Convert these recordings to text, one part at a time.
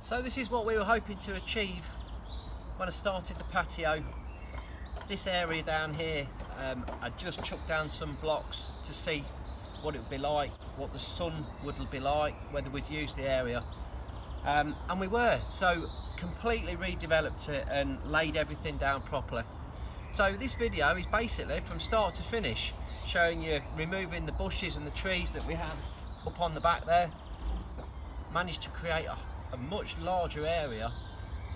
So this is what we were hoping to achieve when I started the patio. This area down here, I just chucked down some blocks to see what it would be like, what the sun would be like, whether we'd use the area. And we were, so completely redeveloped it and laid everything down properly. So this video is basically from start to finish, showing you removing the bushes and the trees that we had up on the back there. Managed to create a much larger area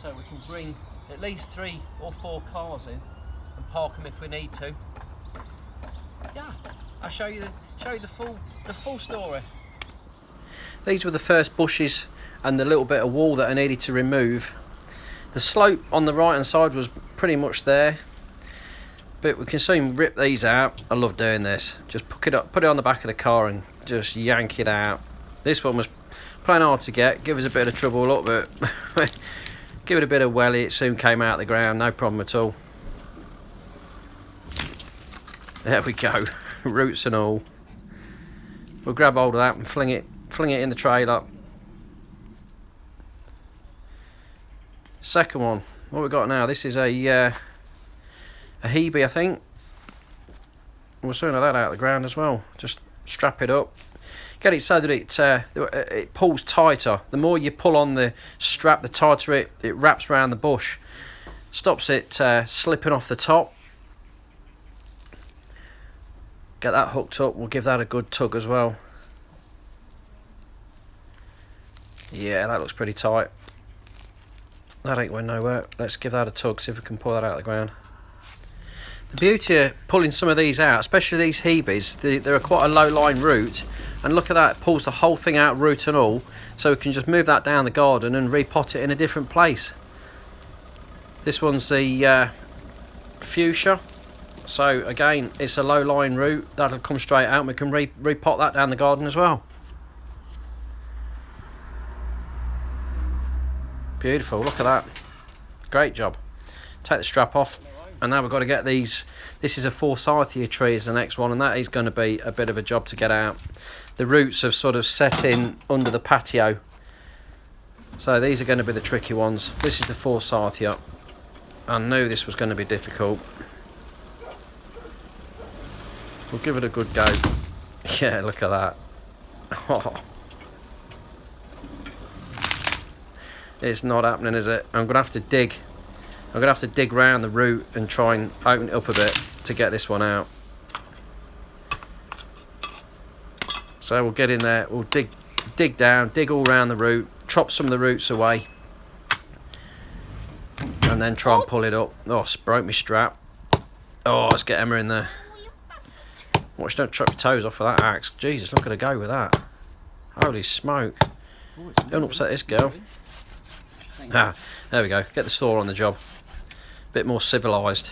so we can bring at least 3 or 4 cars in and park them if we need to. Yeah, I'll show you the full story. These were the first bushes and the little bit of wall that I needed to remove. The slope on the right hand side was pretty much there, but we can soon rip these out. I love doing this. Just put it on the back of the car and just yank it out. This one was playing hard to get, give us a bit of trouble, look, but give it a bit of welly, it soon came out of the ground, no problem at all. There we go, roots and all. We'll grab hold of that and fling it in the trailer. Second one, what we got now? This is a Hebe, I think. We'll soon have that out of the ground as well. Just strap it up. Get it so that it pulls tighter. The more you pull on the strap, the tighter it wraps around the bush. Stops it slipping off the top. Get that hooked up. We'll give that a good tug as well. Yeah, that looks pretty tight. That ain't going nowhere. Let's give that a tug, see if we can pull that out of the ground. The beauty of pulling some of these out, especially these Hebes, they're quite a low line root. And look at that, it pulls the whole thing out, root and all, so we can just move that down the garden and repot it in a different place. This one's the fuchsia, so again it's a low line root, that'll come straight out and we can repot that down the garden as well. Beautiful, look at that, great job. Take the strap off, and now we've got to get these. This is a forsythia tree is the next one, and that is going to be a bit of a job to get out. The roots have sort of set in under the patio, so these are going to be the tricky ones. This is the forsythia. I knew this was going to be difficult. We'll give it a good go. Yeah, look at that. Oh. It's not happening, is it? I'm going to have to dig. I'm going to have to dig round the root and try and open it up a bit to get this one out. So we'll get in there, we'll dig down, dig all round the root, chop some of the roots away, and then try and pull it up. Oh, it's broke my strap. Oh, let's get Emma in there. Watch, don't chop your toes off with that axe. Jesus, look at her go with that. Holy smoke. Don't upset this girl. Ah, there we go. Get the saw on the job. Bit more civilised.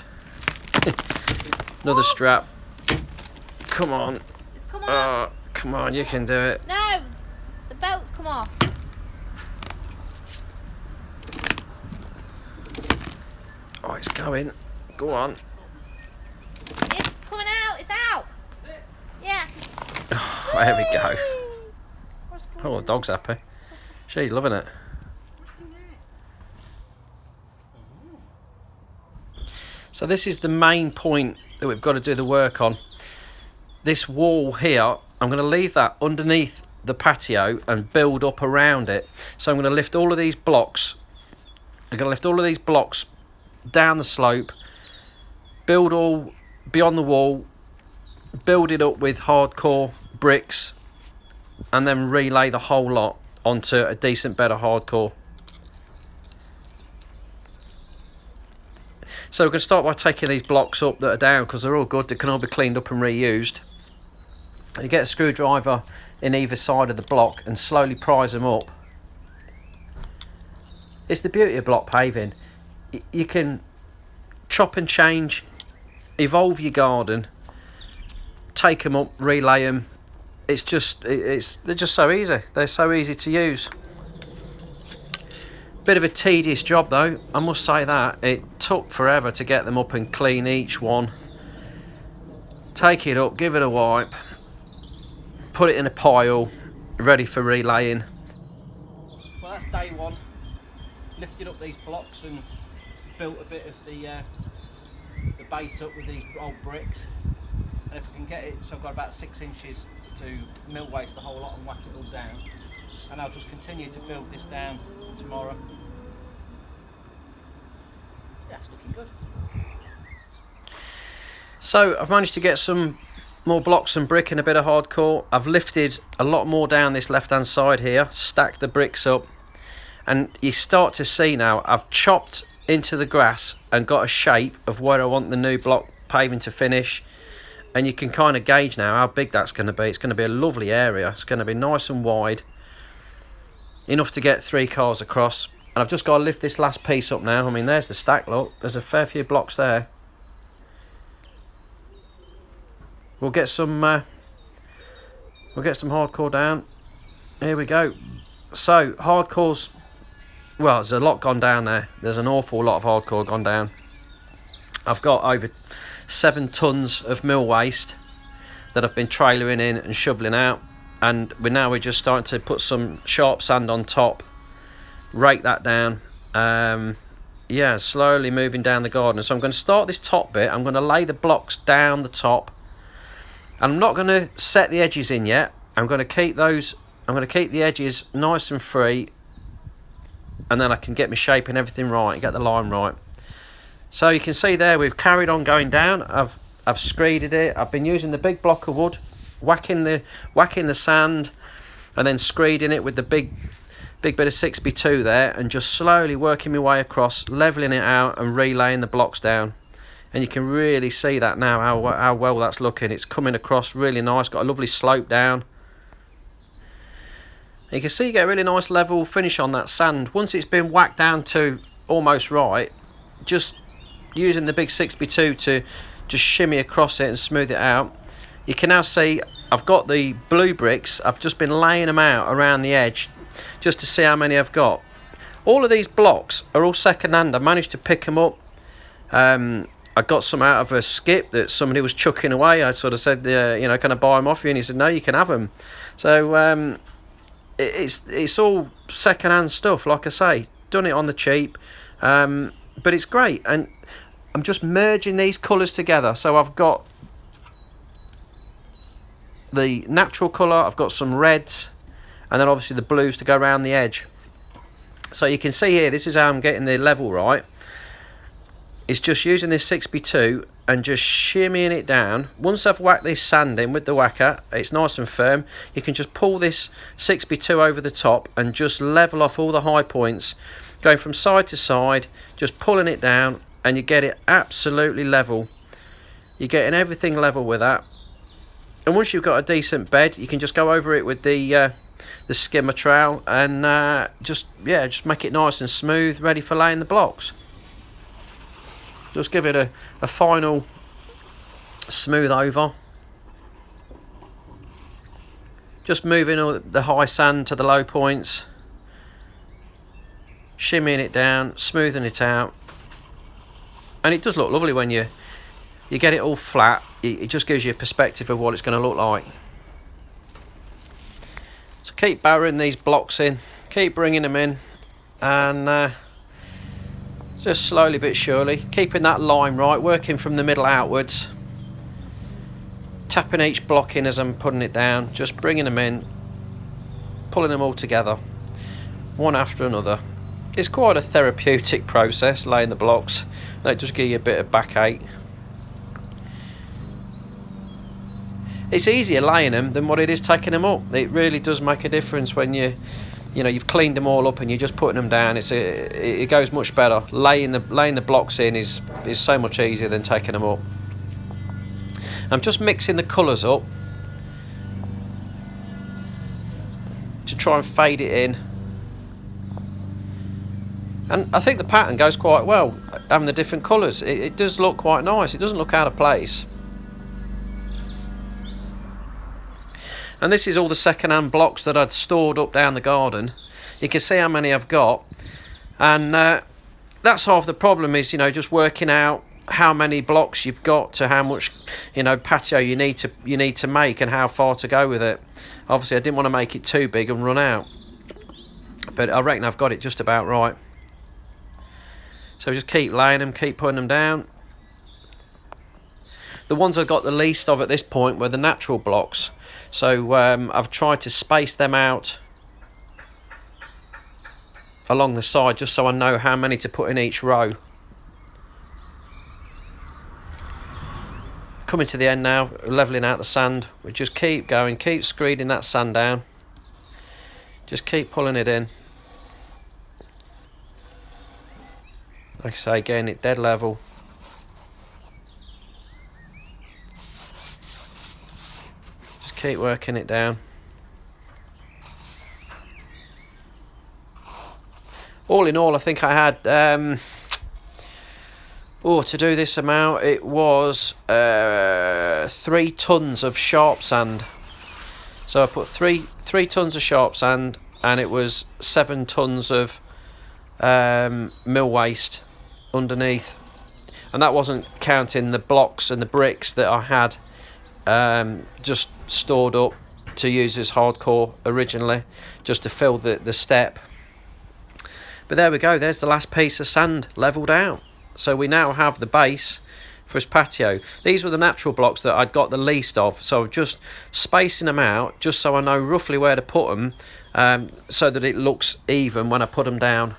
Another strap. Come on. It's come off. Come on, you can do it. No, the belt's come off. Oh, it's going. Go on. It's coming out. It's out. Yeah. Oh, there we go. Oh, the dog's happy. She's loving it. So this is the main point that we've got to do the work on. This wall here, I'm going to leave that underneath the patio and build up around it. So I'm going to lift all of these blocks. I'm going to lift all of these blocks down the slope, build all beyond the wall, build it up with hardcore bricks, and then relay the whole lot onto a decent bed of hardcore. So we're going to start by taking these blocks up that are down, because they're all good, they can all be cleaned up and reused. You get a screwdriver in either side of the block and slowly prise them up. It's the beauty of block paving. You can chop and change, evolve your garden, take them up, relay them. They're just so easy. They're so easy to use. Bit of a tedious job though, I must say that. It took forever to get them up and clean each one. Take it up, give it a wipe, put it in a pile, ready for relaying. Well, that's day one. lifted up these blocks and built a bit of the base up with these old bricks. And if I can get it, so I've got about 6 inches to mill waste the whole lot and whack it all down. And I'll just continue to build this down tomorrow. Yeah, it's looking good. So I've managed to get some more blocks and brick and a bit of hardcore. I've lifted a lot more down this left hand side here, stacked the bricks up, and you start to see now I've chopped into the grass and got a shape of where I want the new block paving to finish. And you can kind of gauge now how big that's going to be. It's going to be a lovely area. It's going to be nice and wide, enough to get 3 cars across. And I've just got to lift this last piece up now. I mean, there's the stack, look. There's a fair few blocks there. We'll get some hardcore down. Here we go. So hardcore's, well, there's a lot gone down there. There's an awful lot of hardcore gone down. I've got over 7 tons of mill waste that I've been trailering in and shoveling out, and we're just starting to put some sharp sand on top, rake that down. Yeah, slowly moving down the garden. So I'm going to start this top bit. I'm going to lay the blocks down the top. I'm not going to set the edges in yet. I'm going to keep the edges nice and free, and then I can get my shape and everything right and get the line right. So you can see there we've carried on going down. I've screeded it. I've been using the big block of wood, whacking the sand, and then screeding it with the big bit of 6x2 there, and just slowly working my way across, leveling it out and relaying the blocks down. And you can really see that now, how well that's looking. It's coming across really nice, got a lovely slope down. You can see you get a really nice level finish on that sand. Once it's been whacked down to almost right, just using the big 6x2 to just shimmy across it and smooth it out. You can now see I've got the blue bricks. I've just been laying them out around the edge just to see how many I've got. All of these blocks are all second hand. I managed to pick them up. I got some out of a skip that somebody was chucking away. I sort of said, you know, can I buy them off you? And he said, no, you can have them. So it's all second hand stuff, like I say, done it on the cheap, but it's great. And I'm just merging these colours together. So I've got the natural colour, I've got some reds, and then obviously the blues to go around the edge. So you can see here, this is how I'm getting the level right. It's just using this 6x2 and just shimmying it down. Once I've whacked this sand in with the whacker, it's nice and firm. You can just pull this 6x2 over the top and just level off all the high points, going from side to side, just pulling it down, and you get it absolutely level. You're getting everything level with that. And once you've got a decent bed, you can just go over it with the skimmer trowel and just make it nice and smooth, ready for laying the blocks. Just give it a final smooth over. Just moving all the high sand to the low points, shimmying it down, smoothing it out, and it does look lovely when you get it all flat. It just gives you a perspective of what it's going to look like. So keep barrowing these blocks in, keep bringing them in, and just slowly but surely, keeping that line right, working from the middle outwards, tapping each block in as I'm putting it down, just bringing them in, pulling them all together, one after another. It's quite a therapeutic process, laying the blocks. They just give you a bit of backache. It's easier laying them than what it is taking them up. It really does make a difference when you've cleaned them all up and you're just putting them down. It goes much better. Laying the blocks in is so much easier than taking them up. I'm just mixing the colours up to try and fade it in. And I think the pattern goes quite well, having the different colours. It does look quite nice. It doesn't look out of place. And this is all the second-hand blocks that I'd stored up down the garden. You can see how many I've got, and that's half the problem, is just working out how many blocks you've got to how much patio you need to make and how far to go with it. Obviously I didn't want to make it too big and run out, but I reckon I've got it just about right. So just keep laying them, keep putting them down. The ones I got the least of at this point were the natural blocks. So I've tried to space them out along the side just so I know how many to put in each row. Coming to the end now, levelling out the sand. We just keep going, keep screeding that sand down. Just keep pulling it in. Like I say, getting it dead level. Just keep working it down. All in all, I think I had, to do this amount, it was 3 tons of sharp sand. So I put three tons of sharp sand, and it was 7 tons of mill waste underneath, and that wasn't counting the blocks and the bricks that I had just stored up to use as hardcore originally, just to fill the step. But there we go, there's the last piece of sand levelled out. So we now have the base for his patio. These were the natural blocks that I'd got the least of, so I'm just spacing them out just so I know roughly where to put them, so that it looks even when I put them down.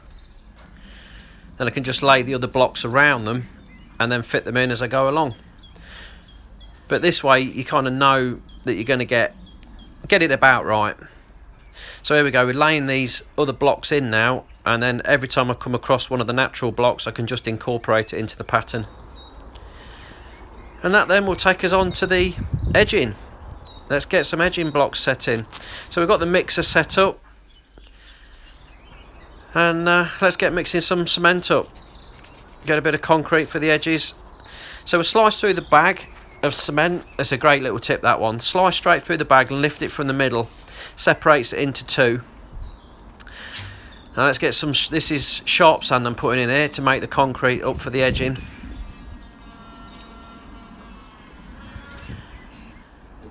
Then I can just lay the other blocks around them and then fit them in as I go along. But this way you kind of know that you're going to get it about right. So here we go, we're laying these other blocks in now, and then every time I come across one of the natural blocks I can just incorporate it into the pattern. And that then will take us on to the edging. Let's get some edging blocks set in. So we've got the mixer set up, and let's get mixing some cement up. Get a bit of concrete for the edges. So we'll slice through the bag of cement. That's a great little tip, that one. Slice straight through the bag and lift it from the middle. Separates it into 2. Now let's get some, this is sharp sand I'm putting in here to make the concrete up for the edging.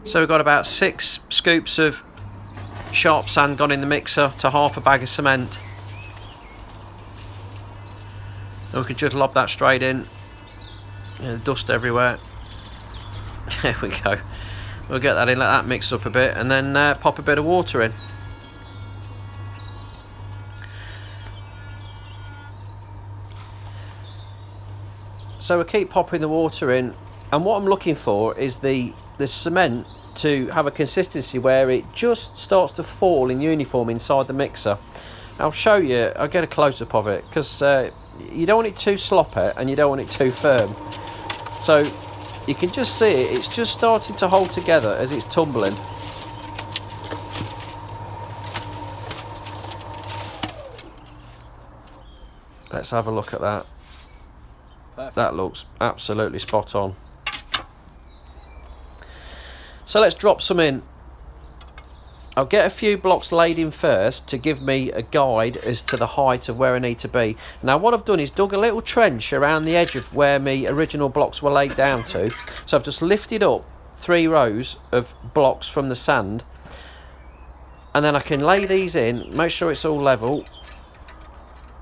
So we've got about 6 scoops of sharp sand gone in the mixer to half a bag of cement. And we can just lob that straight in. Dust everywhere. There we go. We'll get that in, let that mix up a bit, and then pop a bit of water in. So we'll keep popping the water in, and what I'm looking for is the cement to have a consistency where it just starts to fall in uniform inside the mixer. I'll show you, I'll get a close-up of it, because you don't want it too sloppy and you don't want it too firm. So you can just see it, it's just starting to hold together as it's tumbling. Let's have a look at that. Perfect. That looks absolutely spot on. So let's drop some in. I'll get a few blocks laid in first to give me a guide as to the height of where I need to be. Now what I've done is dug a little trench around the edge of where my original blocks were laid down to. So I've just lifted up 3 rows of blocks from the sand, and then I can lay these in, make sure it's all level,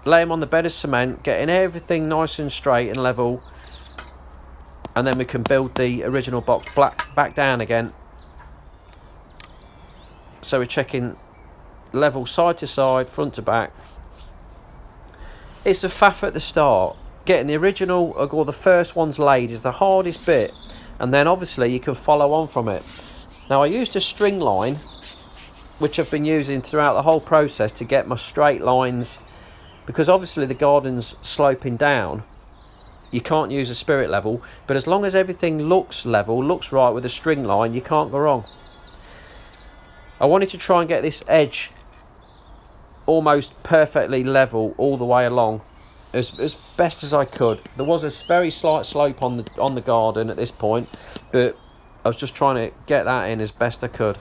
lay them on the bed of cement, getting everything nice and straight and level, and then we can build the original box back down again. So we're checking level side to side, front to back. It's a faff at the start. Getting the original, or the first ones laid, is the hardest bit, and then obviously you can follow on from it. Now I used a string line, which I've been using throughout the whole process to get my straight lines, because obviously the garden's sloping down. You can't use a spirit level, but as long as everything looks level, looks right with a string line, you can't go wrong. I wanted to try and get this edge almost perfectly level all the way along, as best as I could. There was a very slight slope on the garden at this point, but I was just trying to get that in as best I could.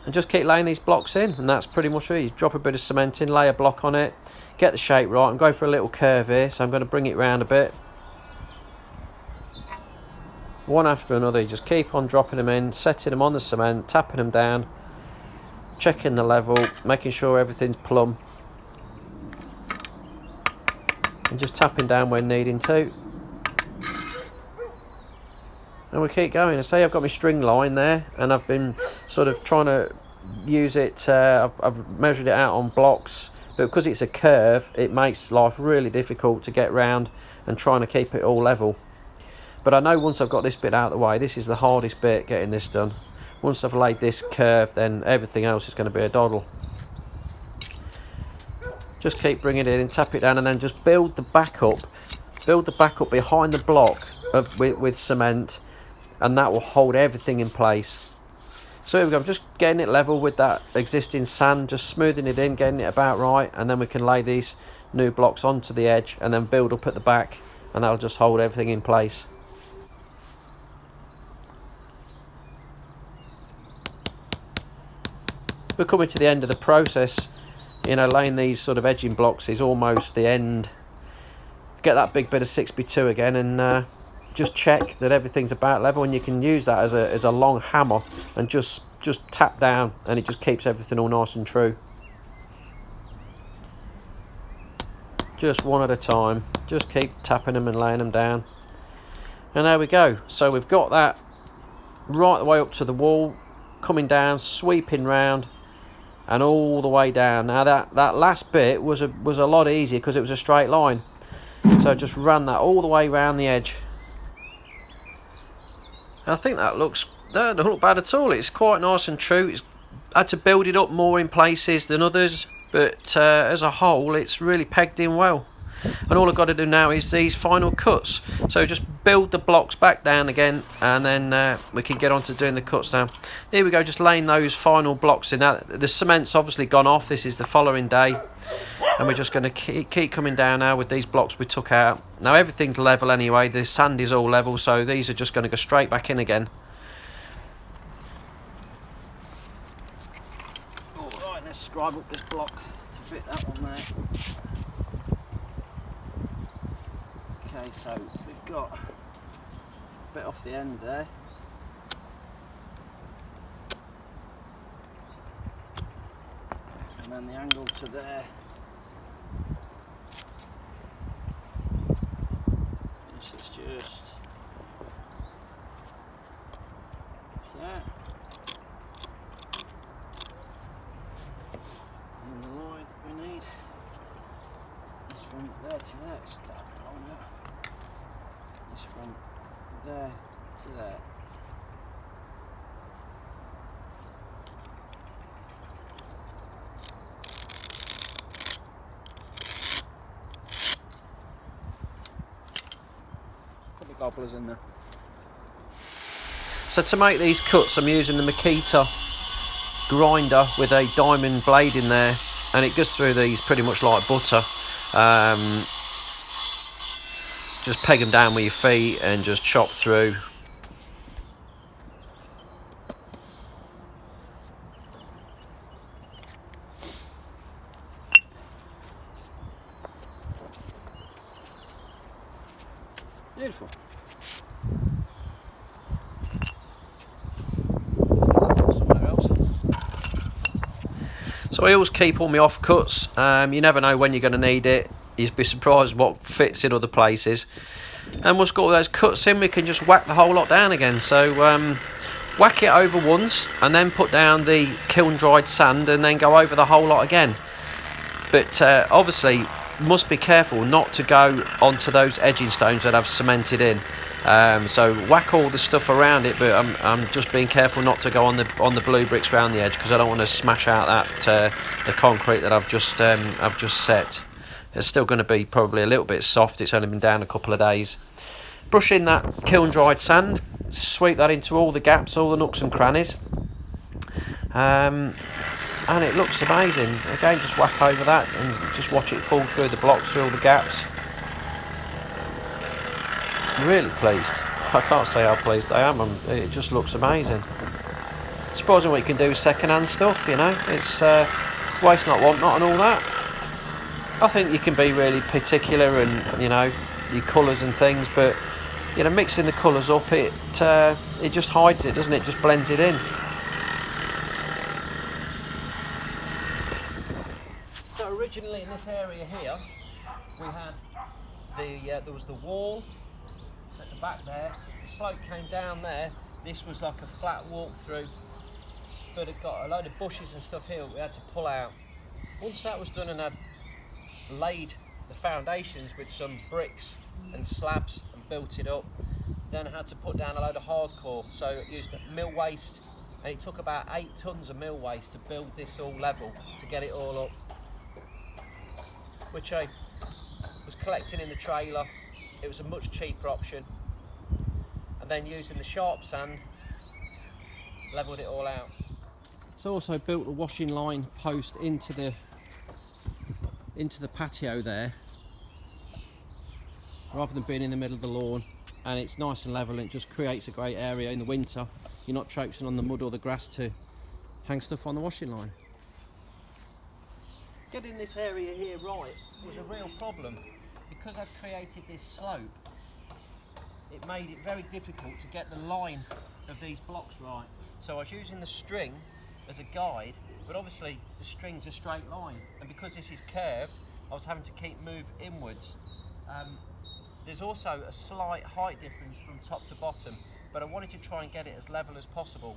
And just keep laying these blocks in, and that's pretty much it. You drop a bit of cement in, lay a block on it, get the shape right. I'm going for a little curve here, so I'm going to bring it round a bit. One after another, you just keep on dropping them in, setting them on the cement, tapping them down, checking the level, making sure everything's plumb. and just tapping down when needing to. And we keep going. I say I've got my string line there, and I've been sort of trying to use it. I've measured it out on blocks, but because it's a curve, it makes life really difficult to get round and trying to keep it all level. But I know once I've got this bit out of the way, this is the hardest bit, getting this done. Once I've laid this curve, then everything else is going to be a doddle. Just keep bringing it in, tap it down, and then just build the back up behind the block with cement, and that will hold everything in place. So here we go, I'm just getting it level with that existing sand, just smoothing it in, getting it about right, and then we can lay these new blocks onto the edge and then build up at the back, and that'll just hold everything in place. We're coming to the end of the process. You know, laying these sort of edging blocks is almost the end. Get that big bit of 6x2 again, and just check that everything's about level, and you can use that as a long hammer and just tap down, and it just keeps everything all nice and true. Just one at a time, just keep tapping them and laying them down, and there we go. So we've got that right the way up to the wall, coming down, sweeping round and all the way down. Now that last bit was a lot easier because it was a straight line, so just ran that all the way round the edge. And I think that doesn't look bad at all. It's quite nice and true. I had to build it up more in places than others, but as a whole it's really pegged in well. And all I've got to do now is these final cuts. So just build the blocks back down again, and then we can get on to doing the cuts now. Here we go, just laying those final blocks in. Now the cement's obviously gone off. This is the following day, and we're just going to keep coming down now with these blocks we took out. Now everything's level anyway, the sand is all level, so these are just going to go straight back in again. Alright, let's scribe up this block to fit that one there. Okay, so we've got a bit off the end there. And then the angle to there. This is just that. And the line we need is from there to there. It's got a bit longer. It's from there to there. Put the gobblers in there. So to make these cuts, I'm using the Makita grinder with a diamond blade in there, and it goes through these pretty much like butter. Just peg them down with your feet and just chop through. Beautiful. Somewhere else. So I always keep all my off cuts. You never know when you're going to need it. You'd be surprised what fits in other places. And once we've got all those cuts in, we can just whack the whole lot down again. So whack it over once, and then put down the kiln dried sand, and then go over the whole lot again. But obviously must be careful not to go onto those edging stones that I've cemented in. So whack all the stuff around it, but I'm just being careful not to go on the blue bricks around the edge, because I don't want to smash out that the concrete that I've just set. It's still going to be probably a little bit soft. It's only been down a couple of days. Brush in that kiln dried sand, sweep that into all the gaps, all the nooks and crannies, and it looks amazing. Again, just whack over that and just watch it fall through the blocks, through all the gaps. Really pleased. I can't say how pleased I am. It just looks amazing. Surprising what you can do with second-hand stuff, you know. It's waste not, want not, and all that. I think you can be really particular, and you know, your colours and things, but you know, mixing the colours up, it just hides it, doesn't it? Just blends it in. So originally in this area here, we had there was the wall at the back there. The slope came down there. This was like a flat walk through, but it got a load of bushes and stuff here we had to pull out. Once that was done and I'd laid the foundations with some bricks and slabs and built it up, then I had to put down a load of hardcore. So I used mill waste, and it took about 8 tons of mill waste to build this all level, to get it all up, which I was collecting in the trailer. It was a much cheaper option, and then using the sharp sand, levelled it all out. So I also built a washing line post into the patio there, rather than being in the middle of the lawn, and it's nice and level, and it just creates a great area in the winter. You're not traipsing on the mud or the grass to hang stuff on the washing line. Getting this area here right was a real problem. Because I'd created this slope, it made it very difficult to get the line of these blocks right. So I was using the string as a guide, but obviously the string's a straight line, and because this is curved, I was having to keep move inwards. There's also a slight height difference from top to bottom, but I wanted to try and get it as level as possible,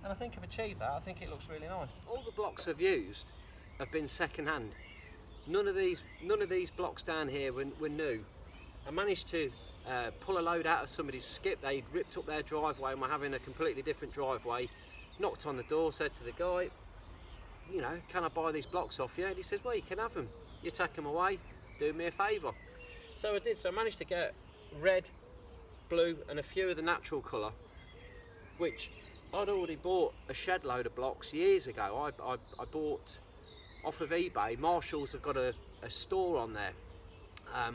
and I think I've achieved that. I think it looks really nice. All the blocks I've used have been second hand. None of these blocks down here were new. I managed to pull a load out of somebody's skip. They ripped up their driveway and were having a completely different driveway. Knocked on the door, said to the guy, you know, can I buy these blocks off you? And he says, well, you can have them. You take them away, do me a favour. So I did. So I managed to get red, blue and a few of the natural colour, which I'd already bought a shed load of blocks years ago. I bought off of eBay. Marshalls have got a store on there,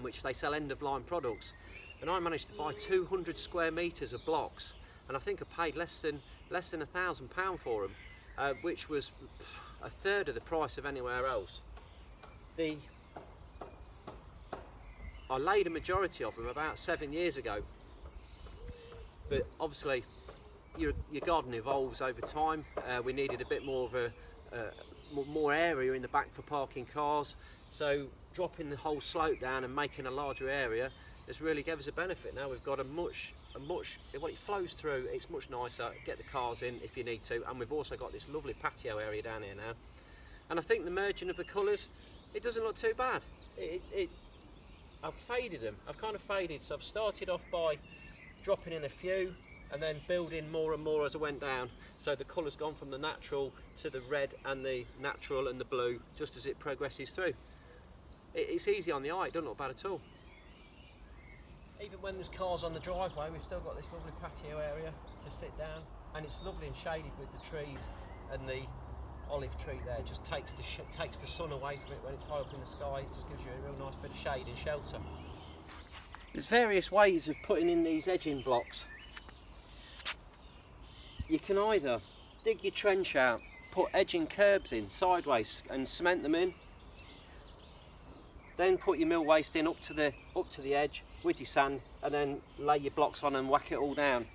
which they sell end-of-line products, and I managed to buy 200 square metres of blocks, and I think I paid less than £1,000 for them, which was a third of the price of anywhere else. I laid a majority of them about 7 years ago, but obviously your garden evolves over time. We needed a bit more of more area in the back for parking cars, so dropping the whole slope down and making a larger area has really given us a benefit. Now we've got when it flows through, it's much nicer. Get the cars in if you need to, and we've also got this lovely patio area down here now, and I think the merging of the colours, it doesn't look too bad. I've faded them. I've kind of faded, so I've started off by dropping in a few and then building more and more as I went down, so the colour's gone from the natural to the red and the natural and the blue just as it progresses through. It's easy on the eye, it doesn't look bad at all. Even when there's cars on the driveway, we've still got this lovely patio area to sit down, and it's lovely and shaded with the trees, and the olive tree there just takes the sun away from it when it's high up in the sky. It just gives you a real nice bit of shade and shelter. There's various ways of putting in these edging blocks. You can either dig your trench out, put edging curbs in sideways and cement them in, then put your mill waste in up to the edge with your sand, and then lay your blocks on and whack it all down.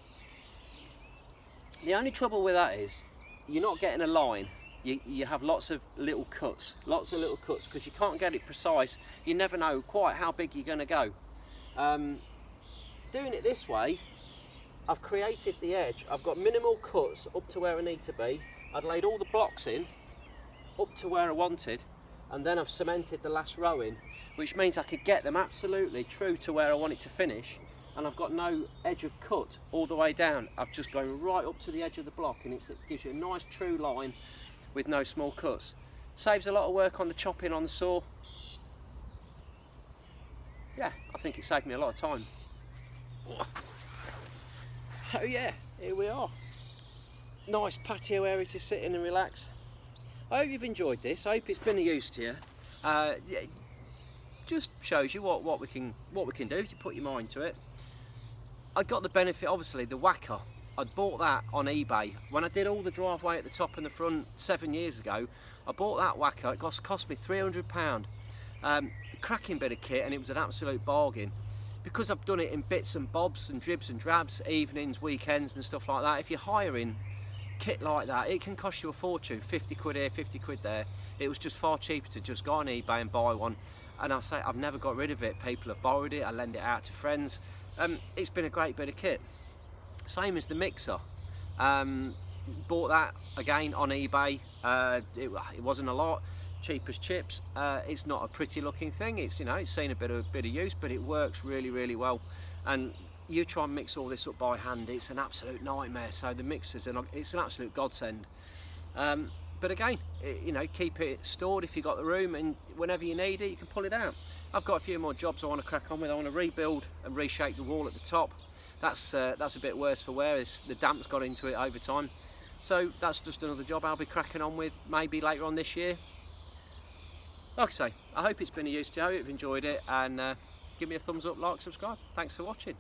The only trouble with that is you're not getting a line. You have lots of little cuts because you can't get it precise. You never know quite how big you're going to go. Doing it this way, I've created the edge. I've got minimal cuts up to where I need to be. I'd laid all the blocks in up to where I wanted, and then I've cemented the last row in, which means I could get them absolutely true to where I want it to finish, and I've got no edge of cut all the way down. I've just gone right up to the edge of the block, and it gives you a nice true line with no small cuts. Saves a lot of work on the chopping on the saw. Yeah, I think it saved me a lot of time. So yeah, here we are. Nice patio area to sit in and relax. I hope you've enjoyed this. I hope it's been of use to you. Just shows you what we can do to put your mind to it. I got the benefit, obviously, the whacker. I'd bought that on eBay. When I did all the driveway at the top and the front 7 years ago, I bought that whacker. It cost me £300. Cracking bit of kit, and it was an absolute bargain. Because I've done it in bits and bobs and dribs and drabs, evenings, weekends and stuff like that, if you're hiring kit like that, it can cost you a fortune, 50 quid here, 50 quid there. It was just far cheaper to just go on eBay and buy one and I say I've never got rid of it. People have borrowed it, I lend it out to friends. It's been a great bit of kit. Same as the mixer. Bought that again on eBay. It wasn't a lot, cheap as chips. It's not a pretty looking thing. It's, you know, it's seen a bit of use, but it works really well. And you try and mix all this up by hand, it's an absolute nightmare. So the mixers, it's an absolute godsend. But again, you know, keep it stored if you've got the room, and whenever you need it, you can pull it out. I've got a few more jobs I want to crack on with. I want to rebuild and reshape the wall at the top. That's a bit worse for wear. The damp's got into it over time. So that's just another job I'll be cracking on with maybe later on this year. Like I say, I hope it's been of use to you. I hope you've enjoyed it, and give me a thumbs up, like, subscribe. Thanks for watching.